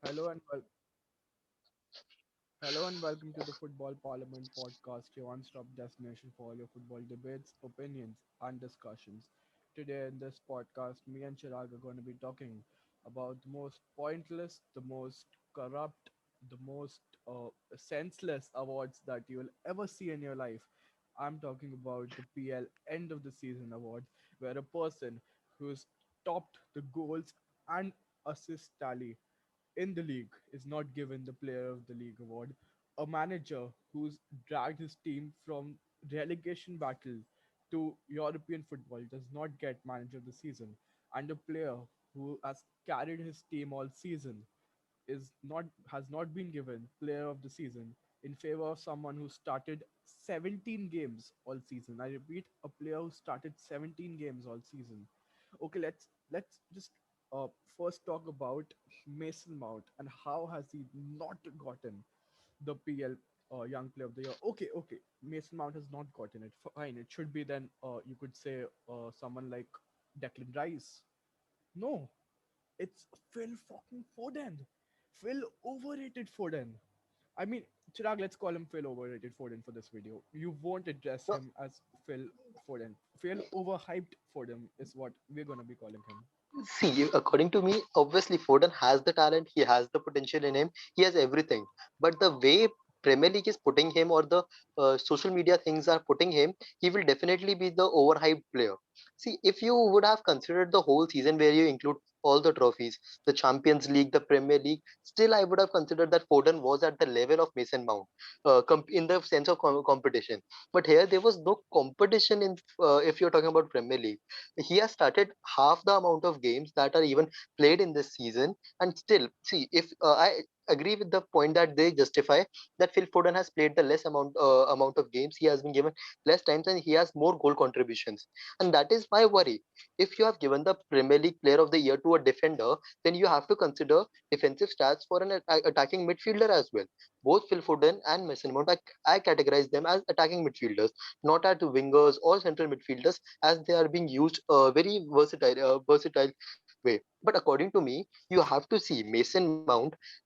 Hello and welcome to the Football Parliament podcast, your one-stop destination for all your football debates, opinions, and discussions. Today in this podcast, me and Chirag are going to be talking about the most pointless, the most corrupt, the most senseless awards that you will ever see in your life. I'm talking about the PL End of the Season Award, where a person who's topped the goals and assist tally in the league is not given the Player of the League award. A manager who's dragged his team from relegation battle to European football does not get Manager of the Season. And a player who has carried his team all season is not has not been given Player of the Season in favor of someone who started 17 games all season. I repeat, a player who started 17 games all season. Okay, let's just uh, first talk about Mason Mount and how has he not gotten the PL Young Player of the Year. Okay, Mason Mount has not gotten it. Fine, it should be then. You could say someone like Declan Rice. No, it's Phil fucking Foden. Phil overrated Foden. I mean, Chirag, let's call him Phil overrated Foden for this video. You won't address No, him as Phil Foden. Phil overhyped Foden is what we're gonna be calling him. see, according to me, obviously Foden has the talent, he has the potential in him, he has everything. But the way Premier League is putting him, or the social media things are putting him, he will definitely be the overhyped player. See, if you would have considered the whole season where you include all the trophies, the Champions League, the Premier League, still I would have considered that Foden was at the level of Mason Mount, in the sense of competition. But here there was no competition in, if you're talking about Premier League. He has started half the amount of games that are even played in this season, and still, see, if I agree with the point that they justify that Phil Foden has played the less amount of games, he has been given less times, and he has more goal contributions, and that is my worry. If you have given the Premier League Player of the Year to a defender, then you have to consider defensive stats for an attacking midfielder as well. Both Phil Foden and Mason Mount, I categorize them as attacking midfielders, not at wingers or central midfielders, as they are being used very versatile way. But according to me, you have to see Mason Mount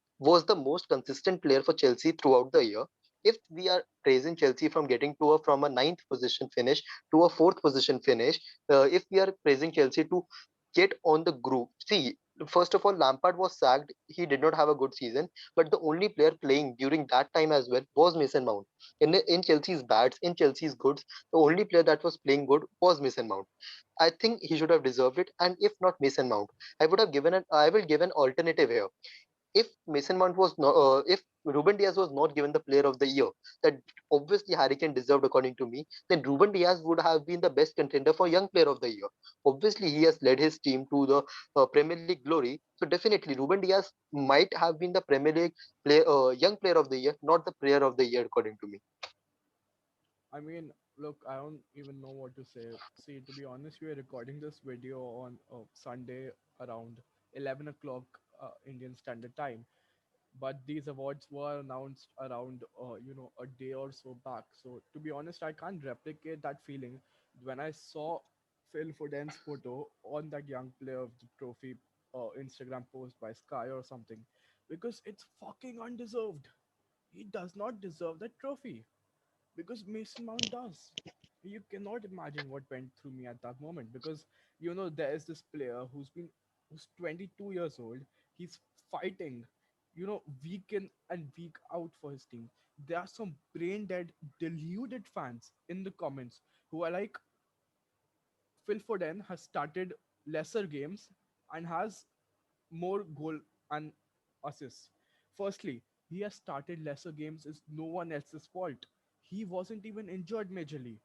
was the most consistent player for Chelsea throughout the year. If we are praising Chelsea from getting to a from a ninth position finish to a fourth position finish, if we are praising Chelsea to get on the groove, see, first of all, Lampard was sacked. He did not have a good season, but the only player playing during that time as well was Mason Mount. In Chelsea's bads, in Chelsea's goods, the only player that was playing good was Mason Mount. I think he should have deserved it, and if not Mason Mount, I will give an alternative here. If Mason Mount was not, if Ruben Diaz was not given the Player of the Year, that obviously Harry Kane deserved according to me, then Ruben Diaz would have been the best contender for Young Player of the Year. Obviously, he has led his team to the Premier League glory, so definitely Ruben Diaz might have been the Young Player of the Year, not the Player of the Year according to me. I mean, look, I don't even know what to say. See, to be honest, we are recording this video on Sunday around 11 o'clock Indian Standard Time. But these awards were announced around, a day or so back. So, to be honest, I can't replicate that feeling when I saw Phil Foden's photo on that Young Player of the Trophy Instagram post by Sky or something, because it's fucking undeserved. He does not deserve that trophy because Mason Mount does. You cannot imagine what went through me at that moment because there is this player who's 22 years old. He's fighting, week in and week out for his team. There are some brain dead, deluded fans in the comments who are like, Phil Foden has started lesser games and has more goal and assists. Firstly, he has started lesser games is no one else's fault. He wasn't even injured majorly.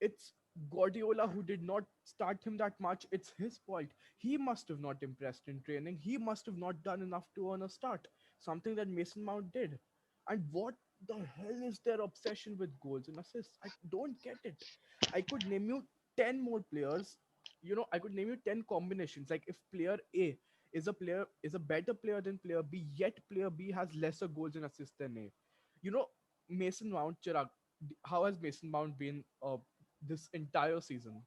It's Guardiola who did not start him that much. It's his fault. He must have not impressed in training. He must have not done enough to earn a start. Something that Mason Mount did. And what the hell is their obsession with goals and assists? I don't get it. I could name you 10 more players. I could name you 10 combinations. Like if player A is a better player than player B, yet player B has lesser goals and assists than A. You know, Mason Mount, Chirag, how has Mason Mount been this entire season?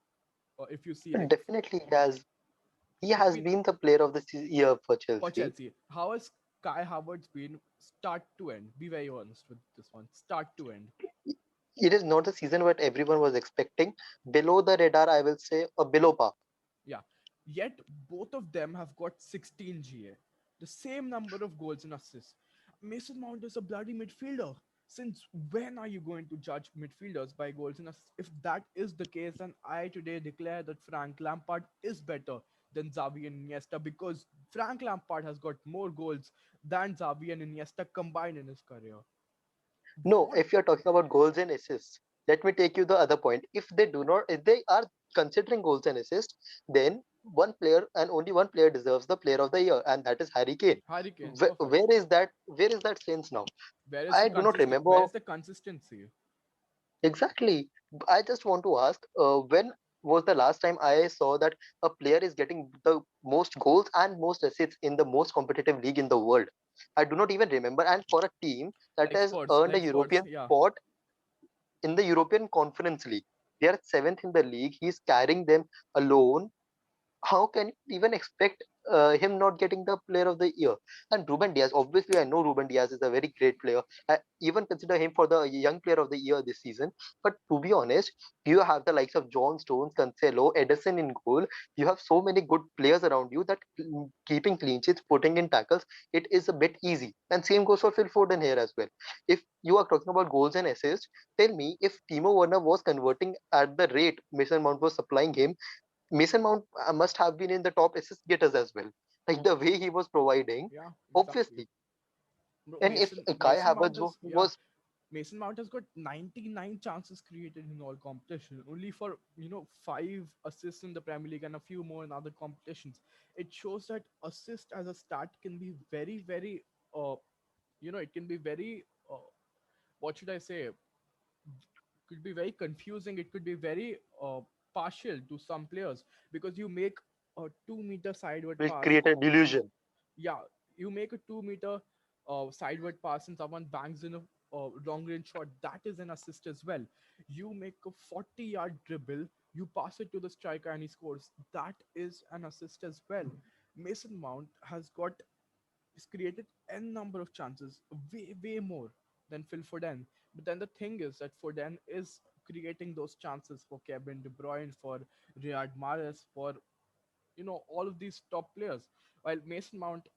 If you see, like, Definitely, he has it's been been the Player of the Year for for Chelsea. Chelsea. How has Kai Havertz been start to end. Be very honest with this one. Start to end. It is not the season what everyone was expecting. Below the radar, I will say, or below par. Yeah. Yet both of them have got 16 GA. The same number of goals and assists. Mason Mount is a bloody midfielder. Since when are you going to judge midfielders by goals and assists? If that is the case, then I today declare that Frank Lampard is better than Xavi and Iniesta because Frank Lampard has got more goals than Xavi and Iniesta combined in his career. No, What? if you're talking about goals and assists, let me take you the other point. If they do not, if they are considering goals and assists, then one player and only one player deserves the player of the year, and that is Harry Kane. Harry Kane, Where, perfect. where is that? Where is that sense now? Where is the I do not consistent? remember Where is the consistency? exactly. I just want to ask, when was the last time I saw that a player is getting the most goals and most assists in the most competitive league in the world? I do not even remember. And for a team that has earned a Like sports, European yeah. spot in the European Conference League. They are seventh in the league. He's carrying them alone. How can you even expect him not getting the player of the year? And Ruben Diaz, obviously, I know Ruben Diaz is a very great player. I even consider him for the young player of the year this season. But to be honest, you have the likes of John Stones, Cancelo, Edison in goal. You have so many good players around you that keeping clean sheets, putting in tackles, it is a bit easy. And same goes for Phil Foden here as well. If you are talking about goals and assists, tell me if Timo Werner was converting at the rate Mason Mount was supplying him, Mason Mount must have been in the top assist getters as well. Like the way he was providing, Yeah, exactly. obviously. Bro, And if Kai Mason Mount Havertz has, yeah, was Mason Mount has got 99 chances created in all competition, only for 5 assists in the Premier League and a few more in other competitions. It shows that assist as a stat can be very, very, it can be very, what should I say? Could be very confusing. It could be very partial to some players because you make a 2 meter sideward will pass. create a delusion. Yeah, you make a 2 meter sideward pass and someone bangs in a long range shot. That is an assist as well. You make a 40-yard dribble, you pass it to the striker and he scores. That is an assist as well. Mason Mount has got He's created n number of chances, way more than Phil Foden. But then the thing is that Foden is creating those chances for Kevin De Bruyne, for Riyad Mahrez, for all of these top players. While Mason Mount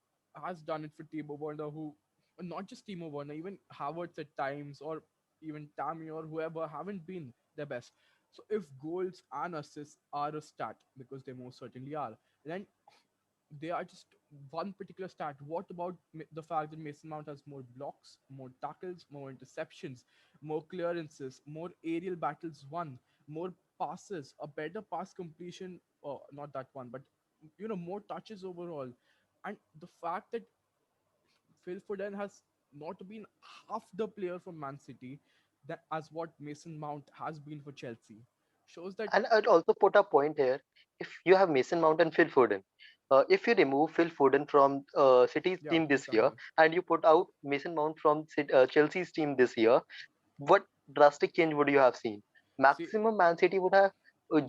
has done it for Timo Werner, who not just Timo Werner, even Havertz at times, or even Tammy or whoever haven't been their best. So if goals and assists are a stat, because they most certainly are, then they are just one particular stat. What about the fact that Mason Mount has more blocks, more tackles, more interceptions, more clearances, more aerial battles won, more passes, a better pass completion, not that one, but more touches overall. And the fact that Phil Foden has not been half the player for Man City that as what Mason Mount has been for Chelsea shows that. And I'd also put a point here. If you have Mason Mount and Phil Foden, if you remove Phil Foden from City's Yeah, team this year exactly. and you put out Mason Mount from Chelsea's team this year, what drastic change would you have seen? See, Maximum Man City would have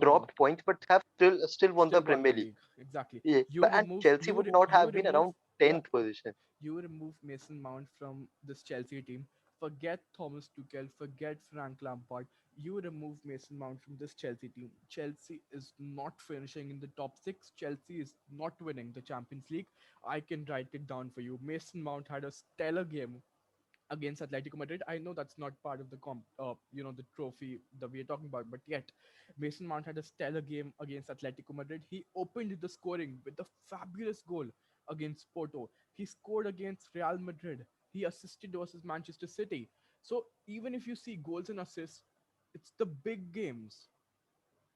won. dropped points, but have still won the Still won Premier the League. league. Exactly. Yeah, You but and remove Chelsea you would re- not you have been remove around yeah 10th position. you remove Mason Mount from this Chelsea team. Forget Thomas Tuchel. Forget Frank Lampard. You remove Mason Mount from this Chelsea team. Chelsea is not finishing in the top six. Chelsea is not winning the Champions League. I can write it down for you. Mason Mount had a stellar game against Atletico Madrid. I know that's not part of the trophy that we are talking about, but yet Mason Mount had a stellar game against Atletico Madrid. He opened the scoring with a fabulous goal against Porto. He scored against Real Madrid. He assisted versus Manchester City. So even if you see goals and assists, it's the big games.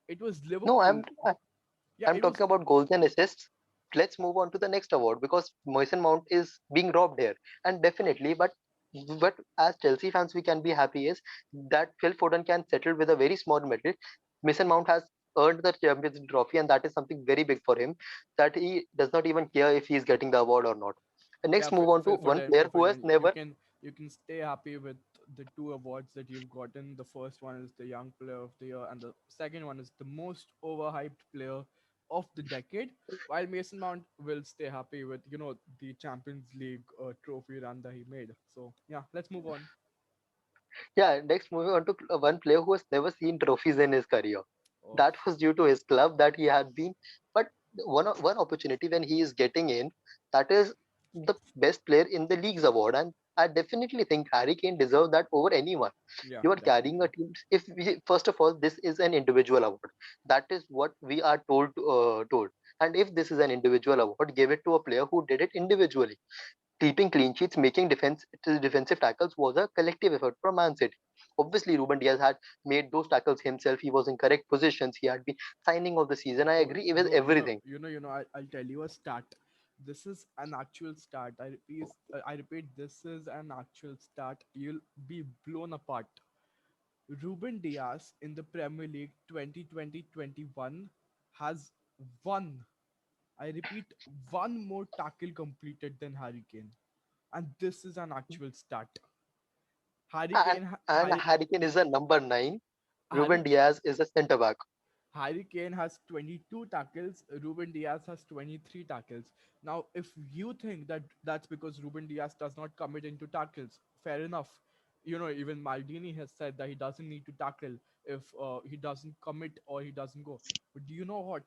It was No, Liverpool. Yeah, I'm it was. talking about goals and assists. Let's move on to the next award because Mason Mount is being robbed here, and definitely, but as Chelsea fans, we can be happy is that Phil Foden can settle with a very small medal. Mason Mount has earned the Champions League trophy, and that is something very big for him. That he does not even care if he is getting the award or not. And Yeah, next, move on to Phil one Foden, player Phil who has Foden, never. you can stay happy with the two awards that you've gotten. The first one is the Young Player of the Year, and the second one is the most overhyped player of the decade, while Mason Mount will stay happy with the Champions League trophy run that he made. So yeah, let's move on. Yeah, next moving on to one player who has never seen trophies in his career. Oh, That was due to his club that he had been. But one opportunity when he is getting in, that is the best player in the league's award, and I definitely think Harry Kane deserves that over anyone. yeah, You are carrying a definitely. team. If we, first of all, this is an individual award. That is what we are told. And if this is an individual award, give it to a player who did it individually. Keeping clean sheets, making defensive tackles was a collective effort from Man City. Obviously, Ruben Diaz had made those tackles himself. He was in correct positions. He had been signing of the season. I Bro, agree with bro, everything. I'll tell you a stat. This is an actual stat. I repeat, this is an actual stat. You'll be blown apart. Ruben Diaz in the Premier League 2020-21 has one, I repeat, one more tackle completed than Harry Kane. And this is an actual stat. Harry And Kane, ha- and Harry, Harry Kane is a number nine. Ruben Harry, Diaz is a centre back. Harry Kane has 22 tackles, Ruben Diaz has 23 tackles. Now, if you think that that's because Ruben Diaz does not commit into tackles, fair enough. Even Maldini has said that he doesn't need to tackle if he doesn't commit or he doesn't go. But do you know what?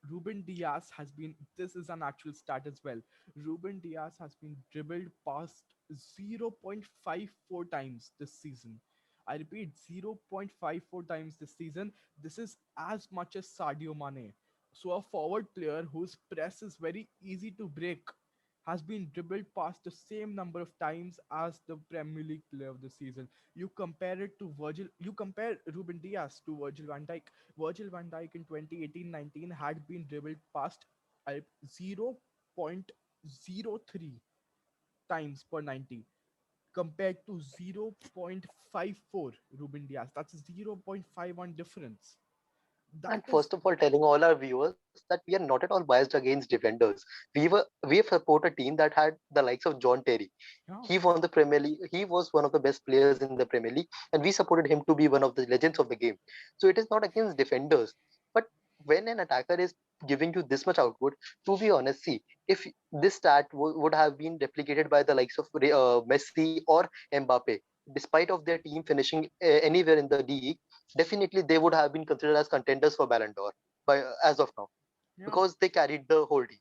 Ruben Diaz has been, this is an actual stat as well. Ruben Diaz has been dribbled past 0.54 times this season. I repeat, 0.54 times this season. This is as much as Sadio Mane. So, a forward player whose press is very easy to break has been dribbled past the same number of times as the Premier League player of the season. You compare Ruben Diaz to Virgil van Dijk. Virgil van Dijk in 2018-19 had been dribbled past 0.03 times per 90 compared to 0.54 Ruben Diaz. That's a 0.51 difference. That And is, first of all, telling all our viewers that we are not at all biased against defenders. We have support a team that had the likes of John Terry. yeah, He won the Premier League. He was one of the best players in the Premier League, and we supported him to be one of the legends of the game. So it is not against defenders. But when an attacker is giving you this much output, to be honest, see, if this stat would have been replicated by the likes of Messi or Mbappe, despite of their team finishing anywhere in the league, definitely they would have been considered as contenders for Ballon d'Or by as of now, yeah, because they carried the whole team.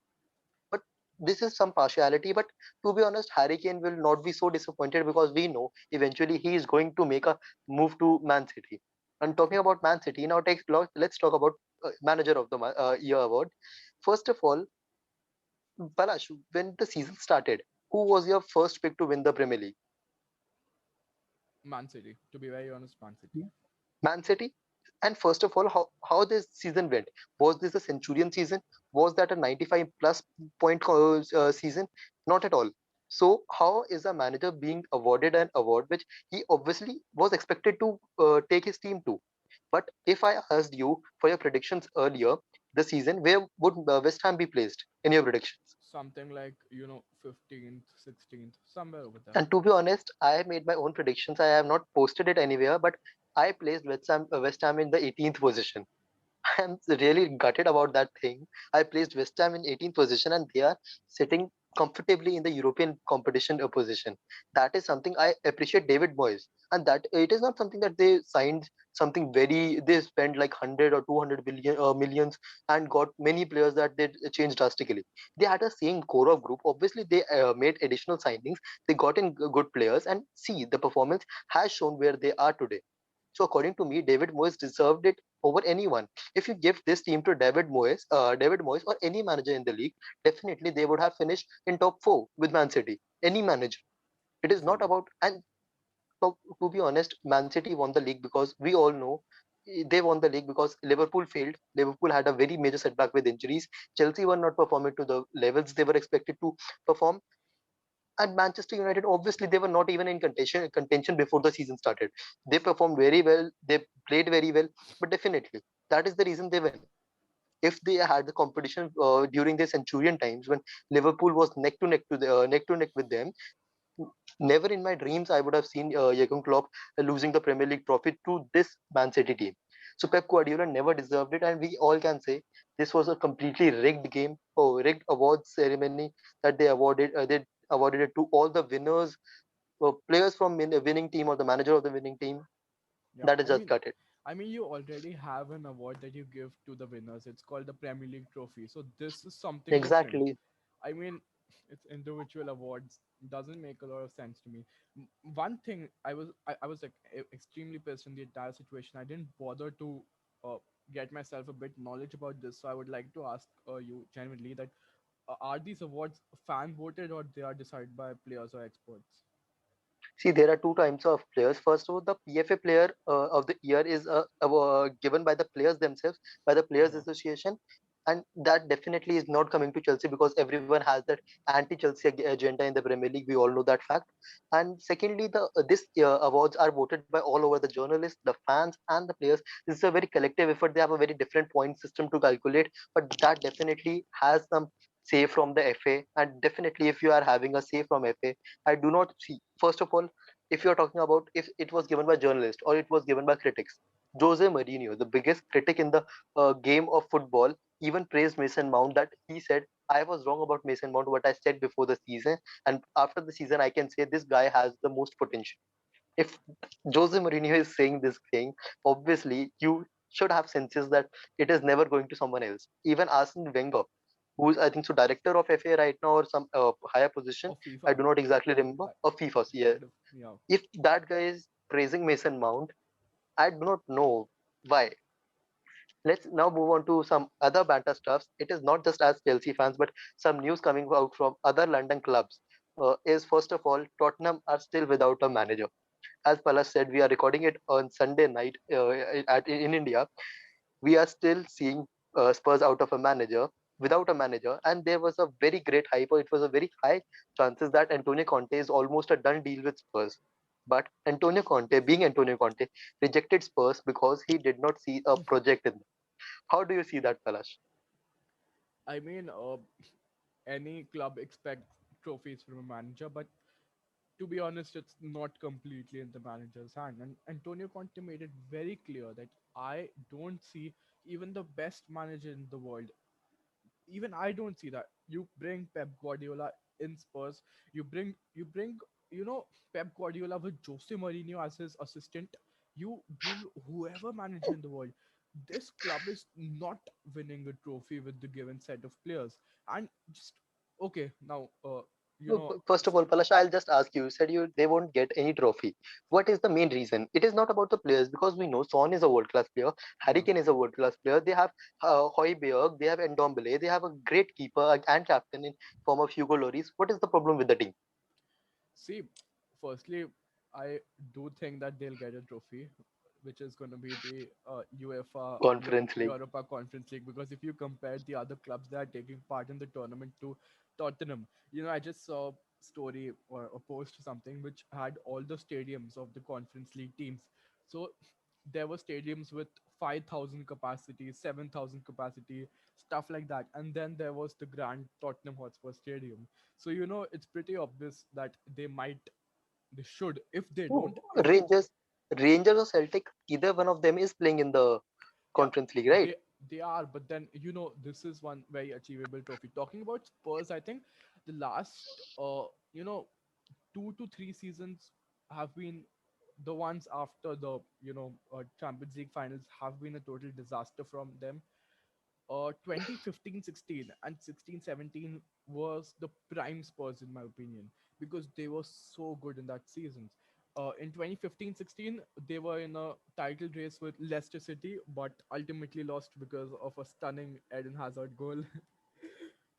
But this is some partiality. But to be honest, Harry Kane will not be so disappointed because we know eventually he is going to make a move to Man City. And talking about Man City, now let's talk about Manager of the Year award. First of all, Palash, when the season started, who was your first pick to win the Premier League? Man City. To be very honest, Man City. Man City? And first of all, how this season went? Was this a Centurion season? Was that a 95 plus point season? Not at all. So, how is a manager being awarded an award which he obviously was expected to take his team to? But if I asked you for your predictions earlier the season, where would West Ham be placed in your predictions? Something like 15th, 16th, somewhere over there. And to be honest, I have made my own predictions. I have not posted it anywhere, but I placed West Ham in the 18th position. I'm really gutted about that thing. I placed West Ham in 18th position and they are sitting comfortably in the European competition position. That is something I appreciate David Moyes. And that it is not something that they signed something very, they spent like 100 or 200 billion millions and got many players that they changed drastically. They had a same core of group. Obviously, they made additional signings. They got in good players and see the performance has shown where they are today. So according to me, David Moyes deserved it over anyone. If you give this team to David Moyes or any manager in the league, definitely they would have finished in top four with Man City. Any manager. It is not True. about, and to be honest, Man City won the league because we all know they won the league because Liverpool failed. Liverpool had a very major setback with injuries. Chelsea were not performing to the levels they were expected to perform, and Manchester United, obviously, they were not even in contention before the season started. They performed very well, they played very well, but definitely that is the reason they win. If they had the competition during the Centurion times when Liverpool was neck to neck with them, never in my dreams I would have seen Jurgen Klopp losing the Premier League trophy to this Man City team. So Pep Guardiola never deserved it, and we all can say This was a completely rigged game, oh, rigged awards ceremony that they awarded it to all the winners, players from winning team or the manager of the winning team. Yeah, That is just cut it. I mean, you already have an award that you give to the winners. It's called the Premier League Trophy. So this is something different. Exactly. I mean, it's individual awards. Doesn't make a lot of sense to me. One thing I was like extremely pissed in the entire situation. I didn't bother to uh, get myself a bit knowledge about this. So I would like to ask you genuinely that are these awards fan voted or they are decided by players or experts? See, there are two types of players. First of all, the PFA player of the year is given by the players themselves, by the Players Yeah. Association, and that definitely is not coming to Chelsea because everyone has that anti-Chelsea agenda in the Premier League. We all know that fact. And secondly, the this awards are voted by all over the journalists, the fans, and the players. This is a very collective effort. They have a very different point system to calculate, but that definitely has some say from the FA. And definitely, if you are having a say from FA, I do not see. First of all, if you're talking about if it was given by journalists or it was given by critics, Jose Mourinho, the biggest critic in the game of football, even praised Mason Mount that he said, I was wrong about Mason Mount, what I said before the season. And after the season, I can say this guy has the most potential. If Jose Mourinho is saying this thing, obviously you should have senses that it is never going to someone else. Even Arsene Wenger, who is I think so director of FA right now or some higher position, Or I FIFA. do not exactly remember, I, or FIFA, yeah. head of, yeah. If that guy is praising Mason Mount, I do not know why. Let's now move on to some other banter stuffs. It is not just as Chelsea fans, but some news coming out from other London clubs. Is first of all, Tottenham are still without a manager. As Palas said, we are recording it on Sunday night in India. We are still seeing Spurs out of a manager, without a manager, and there was a very great hype, or it was a very high chances that Antonio Conte is almost a done deal with Spurs. But Antonio Conte, being Antonio Conte, rejected Spurs because he did not see a project in them. How do you see that, Palash? I mean, any club expects trophies from a manager, but to be honest, it's not completely in the manager's hand. And Antonio Conte made it very clear that I don't see even the best manager in the world. Even I don't see that. You bring Pep Guardiola in Spurs. You bring Pep Guardiola with Jose Mourinho as his assistant. You bring whoever manager in the world. This club is not winning a trophy with the given set of players. And just okay now, you No, know, first of all, Palash, I'll just ask you. You said you they won't get any trophy. What is the main reason? It is not about the players because we know Son is a world class player, Harry yeah. Kane is a world class player. They have Højbjerg, they have Ndombele, they have a great keeper and captain in form of Hugo Lloris. What is the problem with the team? See, firstly, I do think that they'll get a trophy, which is going to be the UEFA Conference League. Europa Conference League. Because if you compare the other clubs that are taking part in the tournament to Tottenham, I just saw story or a post or something which had all the stadiums of the Conference League teams. So there were stadiums with 5,000 capacity, 7,000 capacity, stuff like that. And then there was the Grand Tottenham Hotspur Stadium. So it's pretty obvious that they should, if they Oh, don't, if Rangers, Rangers or Celtic, either one of them is playing in the yeah, Conference League, right? they they are. But then this is one very achievable trophy. Talking about Spurs, I think the last you know 2 to 3 seasons have been the ones after the Champions League finals have been a total disaster from them. 2015-16 and 16-17 was the prime Spurs in my opinion, because they were so good in that season. In 2015-16 they were in a title race with Leicester City, but ultimately lost because of a stunning Eden Hazard goal.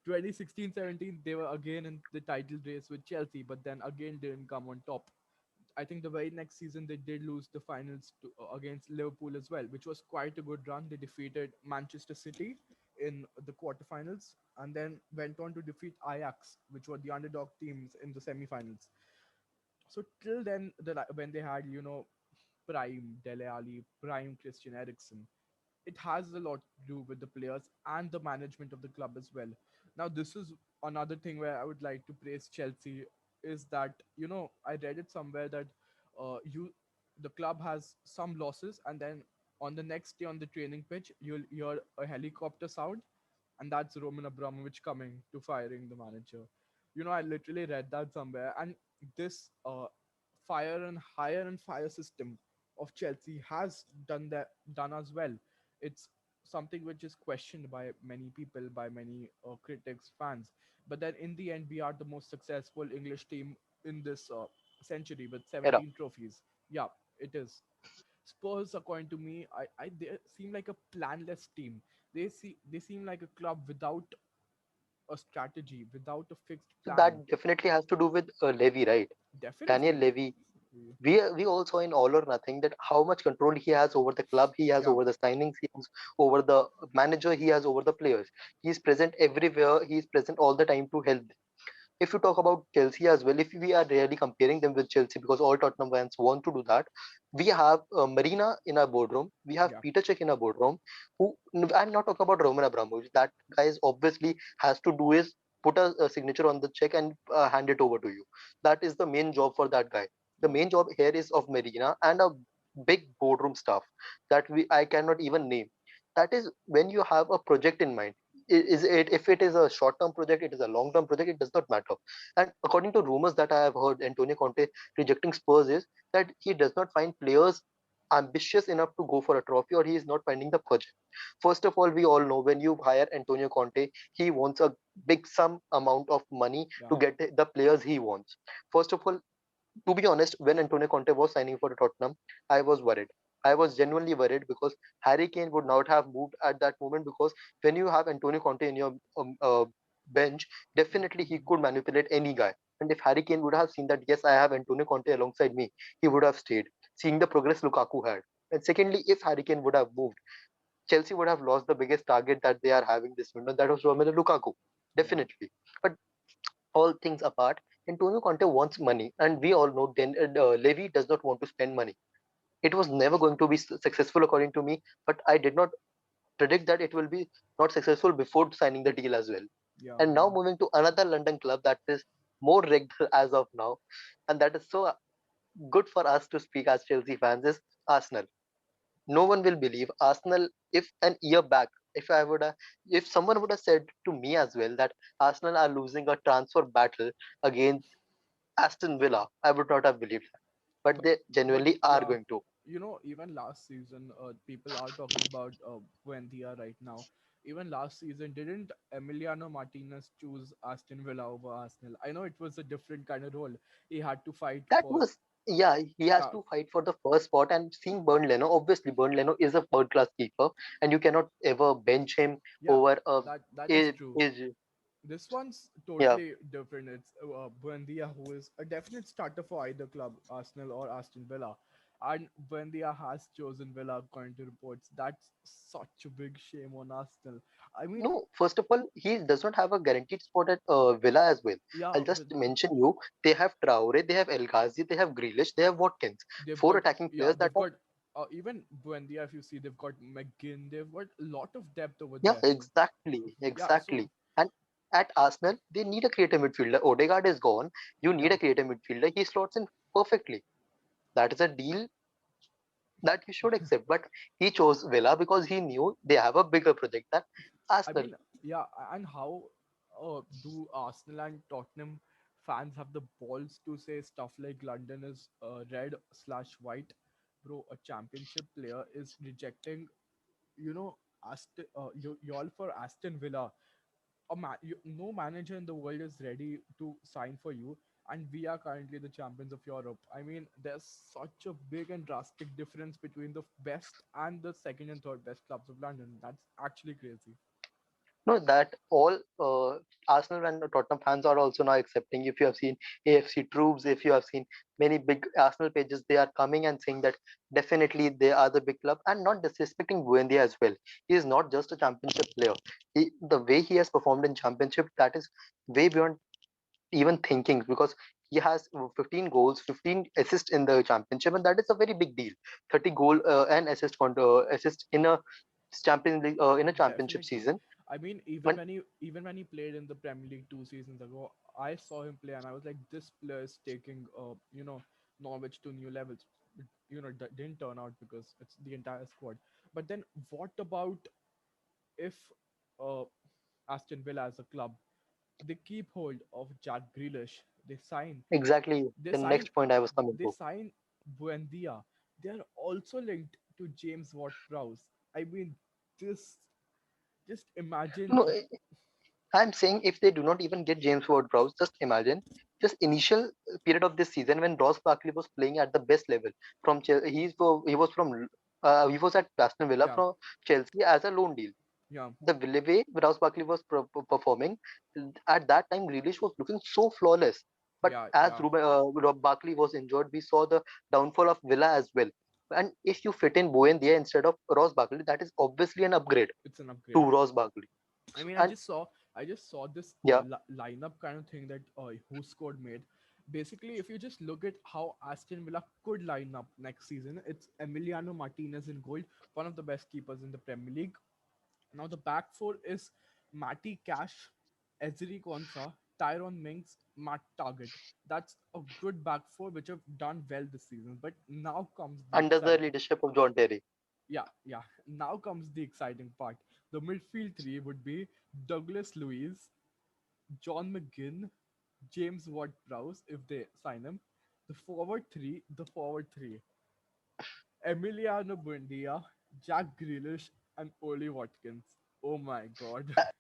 2016-17 they were again in the title race with Chelsea, but then again didn't come on top. I think the very next season they did lose the finals against Liverpool as well, which was quite a good run. They defeated Manchester City in the quarterfinals and then went on to defeat Ajax, which were the underdog teams in the semifinals. So till then, when they had prime Dele Alli, prime Christian Eriksen, it has a lot to do with the players and the management of the club as well. Now, this is another thing where I would like to praise Chelsea is that I read it somewhere that you the club has some losses and then On the next day on the training pitch, you'll hear a helicopter sound, and that's Roman Abramovich coming to firing the manager. I literally read that somewhere, and this fire and fire system of Chelsea has done as well. It's something which is questioned by many people, by many critics, fans. But then in the end, we are the most successful English team in this century with Era. 17 trophies. Yeah, it is. Spurs, according to me, they seem like a planless team. They seem like a club without a strategy, without a fixed So plan. that definitely has to do with Levy, right? Daniel Definitely. Levy. We all saw in All or Nothing that how much control he has over the club, he has Yeah, over the signings, he has over the manager, he has over the players. He is present everywhere. He is present all the time to help. If you talk about Chelsea as well, if we are really comparing them with Chelsea, because all Tottenham fans want to do that, we have Marina in our boardroom, we have yeah, Peter Cech in our boardroom. Who I'm not talking about Roman Abramovich. That guy is obviously has to do is put a signature on the check and hand it over to you. That is the main job for that guy. The yeah, main job here is of Marina and a big boardroom staff that we I cannot even name. That is when you have a project in mind. Is it if it is a short term project, it is a long term project, it does not matter. And according to rumors that I have heard, Antonio Conte rejecting Spurs is that he does not find players ambitious enough to go for a trophy, or he is not finding the project. First of all, we all know when you hire Antonio Conte, he wants a big sum amount of money yeah, to get the players he wants. First of all, to be honest, when Antonio Conte was signing for Tottenham, I was worried. I was genuinely worried because Harry Kane would not have moved at that moment, because when you have Antonio Conte in your bench, definitely he could manipulate any guy. And if Harry Kane would have seen that, yes, I have Antonio Conte alongside me, he would have stayed, seeing the progress Lukaku had. And secondly, if Harry Kane would have moved, Chelsea would have lost the biggest target that they are having this window, that was Romelu Lukaku. yeah. Definitely. But all things apart, Antonio Conte wants money, and we all know Levy does not want to spend money. It was never going to be successful, according to me, but I did not predict that it will be not successful before signing the deal as well. Yeah, And now yeah. moving to another London club that is more rigged as of now, and that is so good for us to speak as Chelsea fans, is Arsenal. No one will believe Arsenal. If an year back, if someone would have said to me as well that Arsenal are losing a transfer battle against Aston Villa, I would not have believed that. But But they but genuinely are yeah, going to. even last season, people are talking about Buendia right now. Even last season, didn't Emiliano Martinez choose Aston Villa over Arsenal? I know it was a different kind of role. He had to fight That for. was, yeah, he has Yeah, to fight for the first spot. And seeing Bernd Leno, obviously Bernd Leno is a third class keeper, and you cannot ever bench him yeah, over that is a true. is This one's yeah. totally different. It's Buendia, who is a definite starter for either club, Arsenal or Aston Villa. And Buendia has chosen Villa, according to reports. That's such a big shame on Arsenal. I mean, No, first of all, he does not have a guaranteed spot at Villa as well. yeah, I'll just with mention you, they have Traore, they have El Ghazi, they have Grealish, they have Watkins. they've Four got attacking yeah, players that they've are, got even Buendia. If you see, they've got McGinn. They've got a lot of depth over yeah, there. exactly, Yeah, so exactly. And at Arsenal, they need a creative midfielder. Odegaard is gone. You need yeah, a creative midfielder. He slots in perfectly. That is a deal that you should accept. But he chose Villa because he knew they have a bigger project than I Arsenal. mean, yeah, and how do Arsenal and Tottenham fans have the balls to say stuff like London is red/white? Bro, a championship player is rejecting, you all for Aston Villa. No manager in the world is ready to sign for you, and we are currently the champions of Europe. I mean, there's such a big and drastic difference between the best and the second and third best clubs of London. That's actually crazy. No, that all Arsenal and Tottenham fans are also now accepting. If you have seen AFC Troops, if you have seen many big Arsenal pages, they are coming and saying that definitely they are the big club, and not disrespecting Buendia as well. He is not just a championship player. The way he has performed in championship, that is way beyond even thinking, because he has 15 goals, 15 assists in the championship, and that is a very big deal. 30 goal and assist in a champion league in a championship Definitely. season. I mean, And even when he played in the Premier League 2 seasons ago, I saw him play and I was like, this player is taking Norwich to new levels. it, didn't turn out because it's the entire squad. But then what about if uh, Aston Villa as a club, they keep hold of Jack Grealish, they sign Exactly they the sign next point I was coming they to. sign Buendia. They are also linked to James Ward-Prowse. I mean, this just imagine. No, I'm saying if they do not even get James Ward-Prowse, just imagine just initial period of this season when Ross Barkley was playing at the best level from he was at Aston Villa Yeah, from Chelsea as a loan deal. yeah, The way Ross Barkley was performing at that time, Grealish was looking so flawless. But yeah, as yeah. Rob Barkley was injured, we saw the downfall of Villa as well. And if you fit in Buendia instead of Ross Barkley, that is obviously an upgrade It's an to upgrade. Ross Barkley. I mean, And I just saw this yeah, lineup kind of thing that Who Scored made. Basically, if you just look at how Aston Villa could line up next season, it's Emiliano Martinez in goal, one of the best keepers in the Premier League. Now the back four is Matty Cash, Ezri Konsa, Tyrone Mings, Matt Target. That's a good back four which have done well this season. But now comes the under the exciting. leadership of John Terry. Yeah, yeah. Now comes the exciting part. The midfield three would be Douglas Luiz, John McGinn, James Ward-Prowse if they sign him. The forward three, Emiliano Buendia, Jack Grealish, and Oli Watkins. Oh my god. That,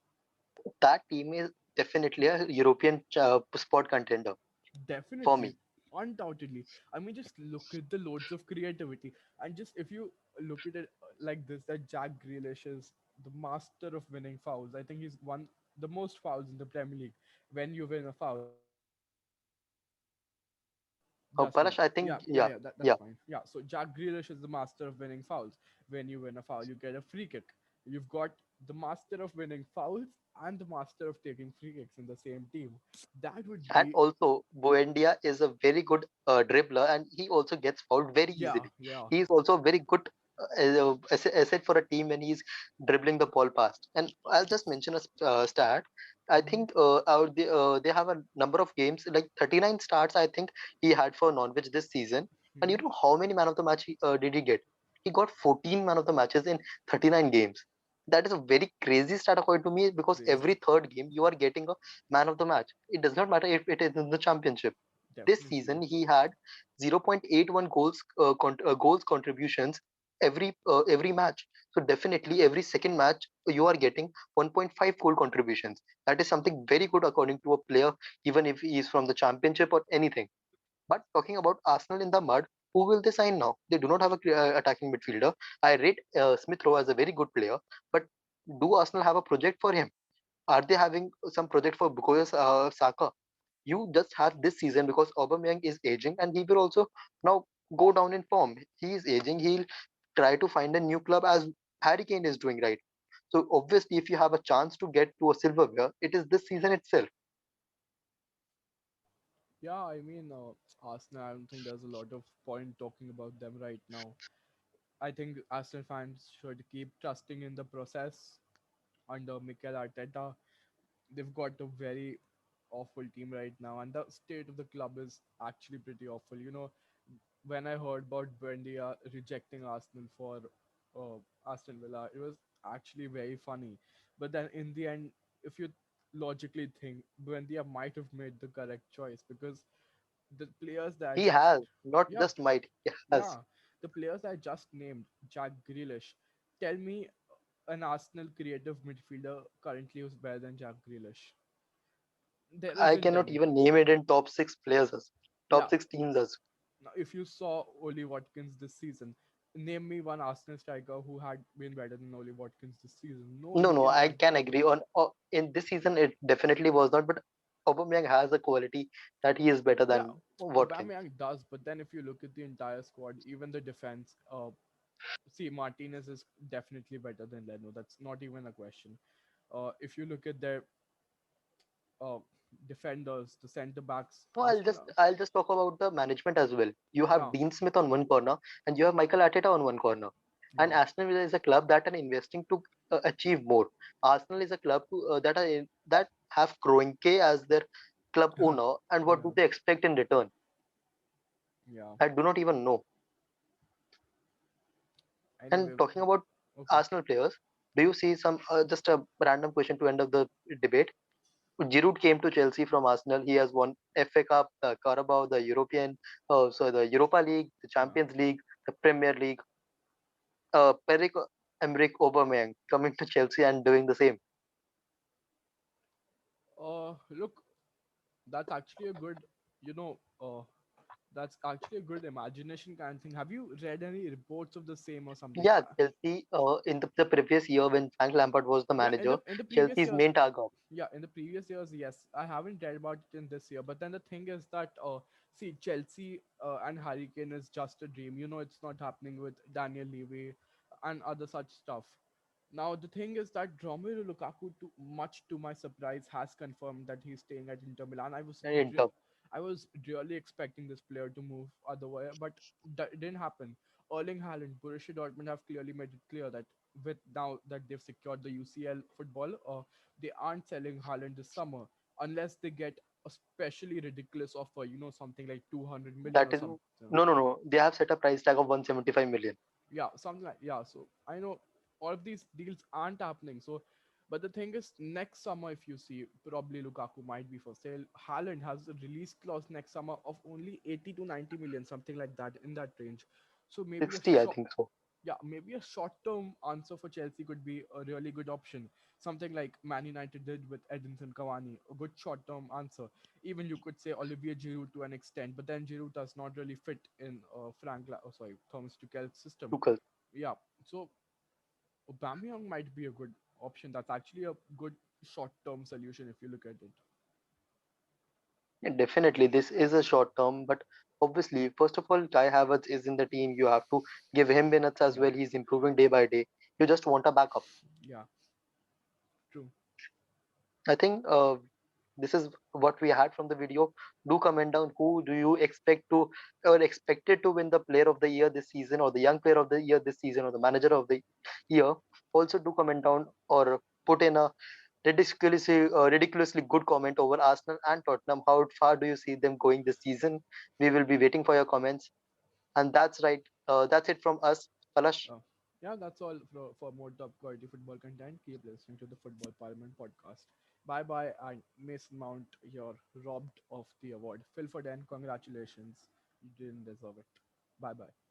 that team is definitely a European spot contender for Definitely, me. undoubtedly. I mean, just look at the loads of creativity, and just if you look at it like this, that Jack Grealish is the master of winning fouls. I think he's won the most fouls in the Premier League. When you win a foul, that's fine. Parash, I Yeah, think, yeah, yeah, yeah. That's yeah. fine. Yeah. So Jack Grealish is the master of winning fouls. When you win a foul, you get a free kick. You've got the master of winning fouls and the master of taking free kicks in the same team. That would And be also, Buendia is a very good dribbler, and he also gets fouled very yeah, easily. yeah. He is also a very good asset for a team when he's dribbling the ball past. And I'll just mention a stat. I Mm-hmm. think they have a number of games, like 39 starts, I think he had for Norwich this season. And you Mm-hmm. know how many man of the match did he get? He got 14 man of the matches in 39 games. That is a very crazy stat according to me, because Crazy. every third game you are getting a man of the match. It does not matter if it is in the championship. This Definitely. season he had 0.81 goals contributions every match. So definitely every second match you are getting 1.5 goal contributions. That is something very good according to a player, even if he is from the championship or anything. But talking about Arsenal in the mud, who will they sign now? They do not have a attacking midfielder. I rate Smith Rowe as a very good player, but do Arsenal have a project for him? Are they having some project for Bukayo Saka? You just have this season because Aubameyang is aging and he will also now go down in form. He is aging. He'll try to find a new club as Harry Kane is doing right. So obviously, if you have a chance to get to a silverware, it is this season itself. Yeah, I mean, Arsenal, I don't think there's a lot of point talking about them right now. I think Arsenal fans should keep trusting in the process under Mikel Arteta. They've got a very awful team right now, and the state of the club is actually pretty awful. When I heard about Buendia rejecting Arsenal for Aston Villa, it was actually very funny. But then in the end, if you logically think, Buendia might have made the correct choice because the players that I He just has, not yeah just might, he has. yeah the players I just named, Jack Grealish, tell me an Arsenal creative midfielder currently who's better than Jack Grealish. There I isn't cannot any. even name it in top six players, Yeah, top six teams as. now if you saw Oli Watkins this season, name me one Arsenal striker who had been better than Oli Watkins this season. No, No, you no, I cannot. can agree on. In this season, it definitely was not, but Aubameyang has a quality that he is better Yeah, than Watkins. Aubameyang does, but then if you look at the entire squad, even the defense, see, Martinez is definitely better than Leno. That's not even a question. If you look at their uh, defenders, the centre backs, No, Arsenal, I'll just talk about the management as well. You have yeah, Dean Smith on one corner, and you have Michael Arteta on one corner. And yeah, Arsenal Villa is a club that are investing to achieve more. Arsenal is a club that have Kroenke as their club owner, and what yeah, do they expect in return? yeah. I do not even know. And Anyway, talking about okay. Arsenal players, do you see some just a random question to end of the debate? Giroud came to Chelsea from Arsenal. He has won FA Cup, the Carabao, the European, so the Europa League, the Yeah. Champions League, the Premier League. Peric Emerick Aubameyang coming to Chelsea and doing the same. Look, that's actually a good, you know, that's actually a good imagination kind of thing. Have you read any reports of the same or something? Yeah, Chelsea in the previous year when Frank Lampard was the Yeah, manager, in the previous Chelsea's years, main target. yeah, in the previous years, yes, I haven't read about it in this year. But then the thing is that, see, Chelsea and Harry Kane is just a dream. You know, it's not happening with Daniel Levy and other such stuff. Now the thing is that Romelu Lukaku, much to my surprise, has confirmed that he's staying at Inter Milan. And Inter. I was really expecting this player to move otherwise, but that didn't happen. Erling Haaland, Borussia Dortmund have clearly made it clear that with now that they've secured the UCL football, they aren't selling Haaland this summer unless they get a specially ridiculous offer. You know, something like 200 million That or is something. no. They have set a price tag of 175 million. Yeah, something like, yeah. So I know all of these deals aren't happening. So, but the thing is, next summer, if you see, probably Lukaku might be for sale. Haaland has a release clause next summer of only 80 to 90 million, something like that, in that range. So maybe a 60, I short, think so. yeah, maybe a short-term answer for Chelsea could be a really good option. Something like Man United did with Edinson Cavani, a good short-term answer. Even you could say Olivier Giroud to an extent, but then Giroud does not really fit in Thomas Tuchel's system. Tuchel. Yeah, so Aubameyang might be a good option. That's actually a good short-term solution if you look at it. Yeah, definitely, this is a short term, but obviously, first of all, Kai Havertz is in the team. You have to give him minutes as Yeah, well. He's improving day by day. You just want a backup. yeah, true. I think this is what we had from the video. Do comment down who do you expect to or expected to win the player of the year this season, or the young player of the year this season, or the manager of the year. Also, do comment down or put in a ridiculously good comment over Arsenal and Tottenham. How far do you see them going this season? We will be waiting for your comments. And that's right. That's it from us, Palash. Uh, yeah, that's all for more top quality football content. Keep listening to the Football Parliament podcast. Bye bye, and Mason Mount, you're robbed of the award. Phil Foden, congratulations. You didn't deserve it. Bye bye.